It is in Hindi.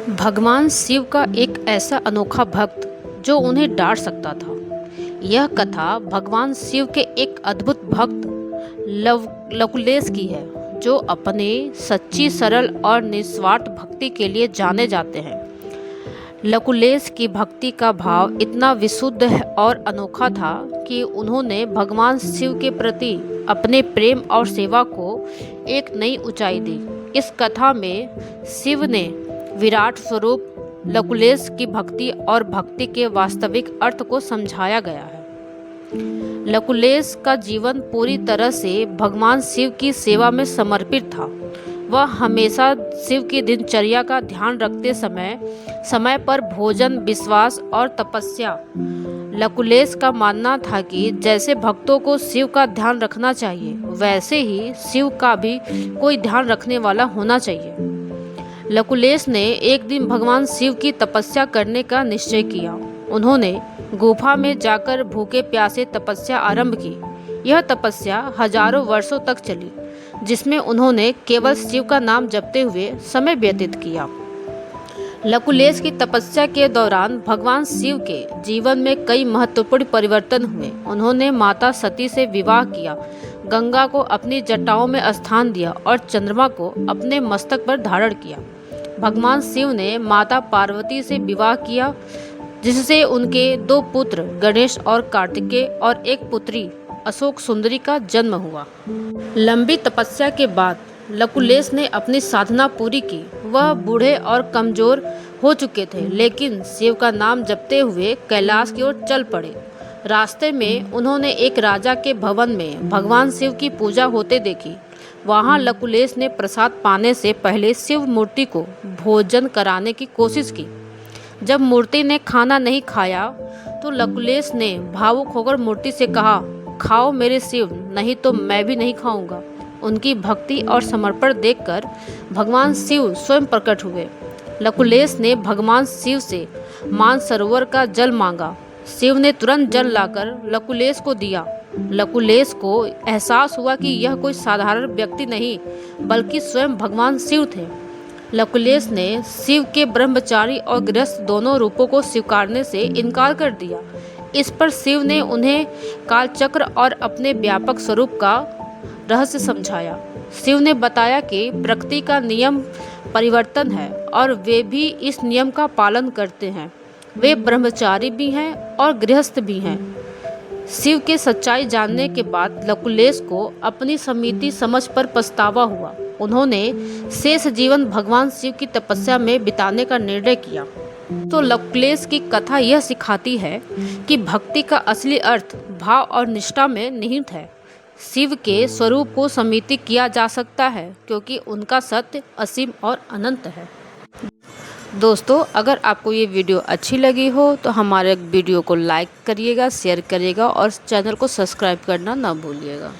भगवान शिव का एक ऐसा अनोखा भक्त जो उन्हें डांट सकता था। यह कथा भगवान शिव के एक अद्भुत भक्त लकुलेश की है, जो अपने सच्ची, सरल और निस्वार्थ भक्ति के लिए जाने जाते हैं। लकुलेश की भक्ति का भाव इतना विशुद्ध और अनोखा था कि उन्होंने भगवान शिव के प्रति अपने प्रेम और सेवा को एक नई ऊंचाई दी। इस कथा में शिव ने विराट स्वरूप लकुलेश की भक्ति और भक्ति के वास्तविक अर्थ को समझाया गया है। लकुलेश का जीवन पूरी तरह से भगवान शिव की सेवा में समर्पित था। वह हमेशा शिव की दिनचर्या का ध्यान रखते समय पर भोजन, विश्वास और तपस्या। लकुलेश का मानना था कि जैसे भक्तों को शिव का ध्यान रखना चाहिए, वैसे ही शिव का भी कोई ध्यान रखने वाला होना चाहिए। लकुलेश ने एक दिन भगवान शिव की तपस्या करने का निश्चय किया। उन्होंने गुफा में जाकर भूखे प्यासे तपस्या आरंभ की। यह तपस्या हजारों वर्षों तक चली, जिसमें उन्होंने केवल शिव का नाम जपते हुए समय व्यतीत किया। लकुलेश की तपस्या के दौरान भगवान शिव के जीवन में कई महत्वपूर्ण परिवर्तन हुए। उन्होंने माता सती से विवाह किया, गंगा को अपनी जटाओं में स्थान दिया और चंद्रमा को अपने मस्तक पर धारण किया। भगवान शिव ने माता पार्वती से विवाह किया, जिससे उनके 2 पुत्र गणेश और कार्तिकेय और एक पुत्री अशोक सुंदरी का जन्म हुआ। लंबी तपस्या के बाद लकुलेश ने अपनी साधना पूरी की। वह बूढ़े और कमजोर हो चुके थे, लेकिन शिव का नाम जपते हुए कैलाश की ओर चल पड़े। रास्ते में उन्होंने एक राजा के भवन में भगवान शिव की पूजा होते देखी। वहां लकुलेश ने प्रसाद पाने से पहले शिव मूर्ति को भोजन कराने की कोशिश की। जब मूर्ति ने खाना नहीं खाया तो लकुलेश ने भावुक होकर मूर्ति से कहा, खाओ मेरे शिव, नहीं तो मैं भी नहीं खाऊंगा। उनकी भक्ति और समर्पण देखकर भगवान शिव स्वयं प्रकट हुए। लकुलेश ने भगवान शिव से मानसरोवर का जल मांगा। शिव ने तुरंत जल लाकर लकुलेश को दिया। लकुलेश को एहसास हुआ कि यह कोई साधारण व्यक्ति नहीं, बल्कि स्वयं भगवान शिव थे। लकुलेश ने शिव के ब्रह्मचारी और गृहस्थ दोनों रूपों को स्वीकारने से इनकार कर दिया। इस पर शिव ने उन्हें कालचक्र और अपने व्यापक स्वरूप का रहस्य समझाया। शिव ने बताया कि प्रकृति का नियम परिवर्तन है और वे भी इस नियम का पालन करते हैं। वे ब्रह्मचारी भी हैं और गृहस्थ भी हैं। शिव के सच्चाई जानने के बाद लकुलेश को अपनी समिति समझ पर पछतावा हुआ। उन्होंने शेष जीवन भगवान शिव की तपस्या में बिताने का निर्णय किया। तो लकुलेश की कथा यह सिखाती है कि भक्ति का असली अर्थ भाव और निष्ठा में निहित है। शिव के स्वरूप को समिति किया जा सकता है, क्योंकि उनका सत्य असीम और अनंत है। दोस्तों, अगर आपको ये वीडियो अच्छी लगी हो तो हमारे वीडियो को लाइक करिएगा, शेयर करिएगा और चैनल को सब्सक्राइब करना ना भूलिएगा।